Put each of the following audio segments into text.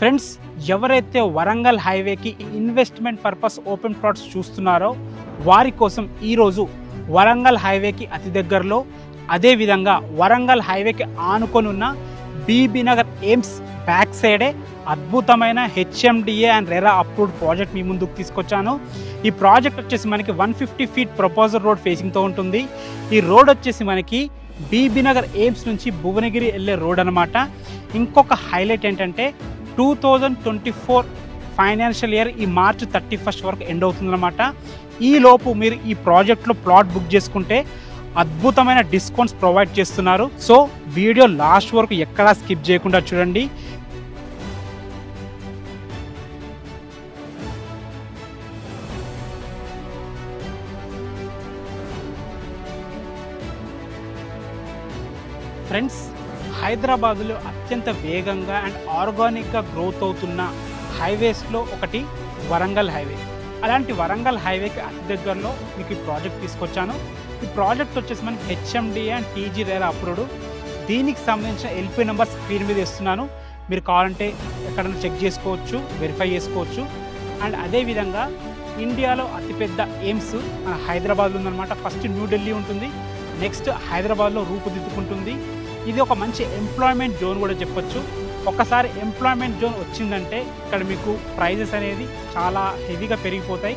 Friends, ఎవరైతే వరంగల్ హైవేకి investment purpose open plots చూస్తున్నారో వారి కోసం ఈరోజు వరంగల్ హైవేకి అతి దగ్గరలో, అదేవిధంగా వరంగల్ హైవేకి ఆనుకొని ఉన్న బీబీ నగర్ ఎయిమ్స్ బ్యాక్ సైడే అద్భుతమైన HMDA and RERA approved project మీ ముందుకు తీసుకొచ్చాను. ఈ ప్రాజెక్ట్ వచ్చేసి మనకి 150 ఫీట్ ప్రపోజల్ రోడ్ ఫేసింగ్తో ఉంటుంది. ఈ రోడ్ వచ్చేసి మనకి బీబీ నగర్ ఎయిమ్స్ నుంచి భువనగిరి వెళ్ళే రోడ్ అనమాట. ఇంకొక హైలైట్ ఏంటంటే 2024 ఫైనాన్షియల్ ఇయర్ ఈ మార్చ్ 31 వరకు ఎండ్ అవుతుందన్నమాట. ఈలోపు మీరు ఈ ప్రాజెక్ట్లో ప్లాట్ బుక్ చేసుకుంటే అద్భుతమైన డిస్కౌంట్స్ ప్రొవైడ్ చేస్తున్నారు. సో వీడియో లాస్ట్ వరకు ఎక్కడా స్కిప్ చేయకుండా చూడండి. ఫ్రెండ్స్, హైదరాబాదులో అత్యంత వేగంగా అండ్ ఆర్గానిక్గా గ్రోత్ అవుతున్న హైవేస్లో ఒకటి వరంగల్ హైవే. అలాంటి వరంగల్ హైవేకి అతి దగ్గరలో మీకు ఈ ప్రాజెక్ట్ తీసుకొచ్చాను. ఈ ప్రాజెక్ట్ వచ్చేసి మనకి HMDA and TG RERA approved. దీనికి సంబంధించిన ఎల్పీ నెంబర్ స్క్రీన్ మీద ఇస్తున్నాను. మీరు కావాలంటే ఎక్కడైనా చెక్ చేసుకోవచ్చు, వెరిఫై చేసుకోవచ్చు. అండ్ అదేవిధంగా ఇండియాలో అతిపెద్ద ఎయిమ్స్ మన హైదరాబాద్లో ఉందన్నమాట. ఫస్ట్ న్యూఢిల్లీ ఉంటుంది, నెక్స్ట్ హైదరాబాద్లో రూపుదిద్దుకుంటుంది. ఇది ఒక మంచి ఎంప్లాయ్మెంట్ జోన్ కూడా చెప్పొచ్చు. ఒక్కసారి ఎంప్లాయ్మెంట్ జోన్ వచ్చిందంటే ఇక్కడ మీకు ప్రైజెస్ అనేది చాలా హెవీగా పెరిగిపోతాయి.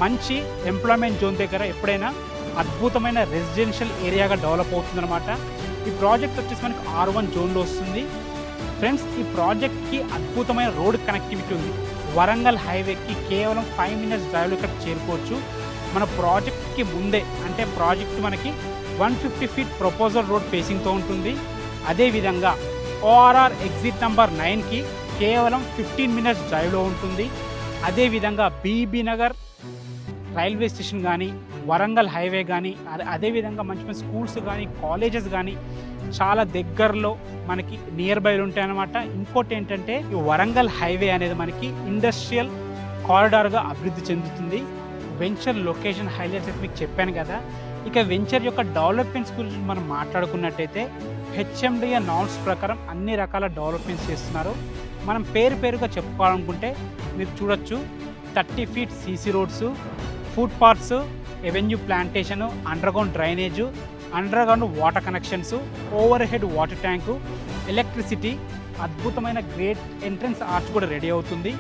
మంచి ఎంప్లాయ్మెంట్ జోన్ దగ్గర ఎప్పుడైనా అద్భుతమైన రెసిడెన్షియల్ ఏరియాగా డెవలప్ అవుతుందన్నమాట. ఈ ప్రాజెక్ట్ వచ్చేసి మనకి R1 జోన్లో వస్తుంది. ఫ్రెండ్స్, ఈ ప్రాజెక్ట్కి అద్భుతమైన రోడ్ కనెక్టివిటీ ఉంది. వరంగల్ హైవేకి కేవలం 5 మినిట్స్ డ్రైవ్లో ఇక్కడ చేరుకోవచ్చు. మన ప్రాజెక్ట్కి ముందే అంటే ప్రాజెక్ట్ మనకి 150 ఫీట్ ప్రపోజల్ రోడ్ ఫేసింగ్తో ఉంటుంది. అదేవిధంగా ORR ఎగ్జిట్ నెంబర్ 9కి కేవలం 15 మినిట్స్ డ్రైవ్లో ఉంటుంది. అదేవిధంగా బీబీ నగర్ రైల్వే స్టేషన్ కానీ, వరంగల్ హైవే కానీ, అదేవిధంగా మంచి మంచి స్కూల్స్ కానీ, కాలేజెస్ కానీ చాలా దగ్గరలో మనకి నియర్ బైలు ఉంటాయి అన్నమాట. ఇంకోటి ఏంటంటే ఈ వరంగల్ హైవే అనేది మనకి ఇండస్ట్రియల్ కారిడార్గా అభివృద్ధి చెందుతుంది. వెంచర్ లొకేషన్ హైలైట్స్ అయితే మీకు చెప్పాను కదా. ఇక వెంచర్ యొక్క డెవలప్మెంట్స్ గురించి మనం మాట్లాడుకున్నట్టయితే హెచ్ఎండిఏ నార్మ్స్ ప్రకారం అన్ని రకాల డెవలప్మెంట్స్ చేస్తున్నారు. మనం పేరుగా చెప్పుకోవాలనుకుంటే మీరు చూడొచ్చు, 30 feet CC roads, food parks, avenue plantation, underground drainage, underground water connections, over head water tank, electricity, అద్భుతమైన గ్రేట్ ఎంట్రన్స్ ఆర్చ్ కూడా రెడీ అవుతుంది.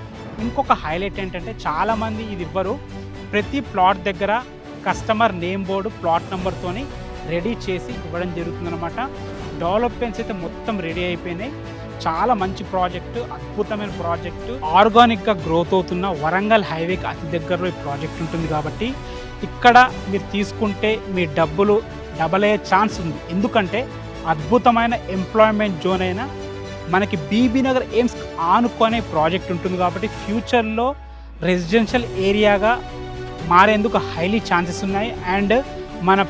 ఇంకొక హైలైట్ ఏంటంటే చాలామంది ఇది ఇవ్వరు, ప్రతి ప్లాట్ దగ్గర కస్టమర్ నేమ్ బోర్డు ప్లాట్ నెంబర్తోని రెడీ చేసి ఇవ్వడం జరుగుతుందన్నమాట. డెవలప్మెంట్స్ అయితే మొత్తం రెడీ అయిపోయినాయి. చాలా మంచి ప్రాజెక్టు, అద్భుతమైన ప్రాజెక్టు. ఆర్గానిక్గా గ్రోత్ అవుతున్న వరంగల్ హైవేకి అతి దగ్గరలో ఈ ప్రాజెక్ట్ ఉంటుంది కాబట్టి ఇక్కడ మీరు తీసుకుంటే మీ డబ్బులు డబల్ అయ్యే ఛాన్స్ ఉంది. ఎందుకంటే అద్భుతమైన ఎంప్లాయ్మెంట్ జోన్ అయినా మనకి బీబీ నగర్ ఎయిమ్స్ ఆనుకునే ప్రాజెక్ట్ ఉంటుంది కాబట్టి ఫ్యూచర్లో రెసిడెన్షియల్ ఏరియాగా మారేందుకు హైలీ ఛాన్సెస్ ఉన్నాయి. అండ్ మన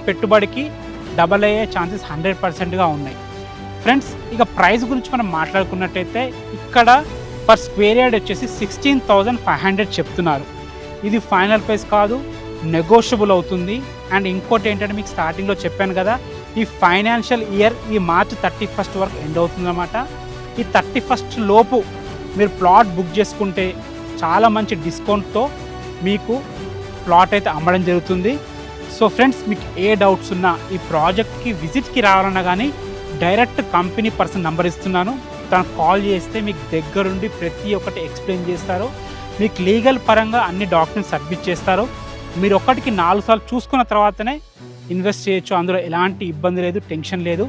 పెట్టుబడికి డబల్ అయ్యే ఛాన్సెస్ 100%గా ఉన్నాయి. ఫ్రెండ్స్, ఇక ప్రైస్ గురించి మనం మాట్లాడుకున్నట్టయితే ఇక్కడ పర్ స్క్వేర్ యార్డ్ వచ్చేసి 16,500 చెప్తున్నారు. ఇది ఫైనల్ ప్రైస్ కాదు, నెగోషియబుల్ అవుతుంది. అండ్ ఇంకోటి ఏంటంటే మీకు స్టార్టింగ్లో చెప్పాను కదా, ఈ ఫైనాన్షియల్ ఇయర్ ఈ మార్చ్ 31 వరకు ఎండ్ అవుతుందన్నమాట. ఈ 31 లోపు మీరు ప్లాట్ బుక్ చేసుకుంటే చాలా మంచి డిస్కౌంట్తో మీకు ప్లాట్ అయితే అమ్మడం జరుగుతుంది. సో ఫ్రెండ్స్, మీకు ఏ డౌట్స్ ఉన్నా ఈ ప్రాజెక్ట్కి విజిట్కి రావాలన్నా కానీ డైరెక్ట్ కంపెనీ పర్సన్ నెంబర్ ఇస్తున్నాను, తనకు కాల్ చేస్తే మీకు దగ్గరుండి ప్రతి ఒక్కటి ఎక్స్ప్లెయిన్ చేస్తారు. మీకు లీగల్ పరంగా అన్ని డాక్యుమెంట్స్ సబ్మిట్ చేస్తారు. మీరు ఒకటికి 4 సార్లు చూసుకున్న తర్వాతనే ఇన్వెస్ట్ చేయొచ్చు. అందులో ఎలాంటి ఇబ్బంది లేదు, టెన్షన్ లేదు.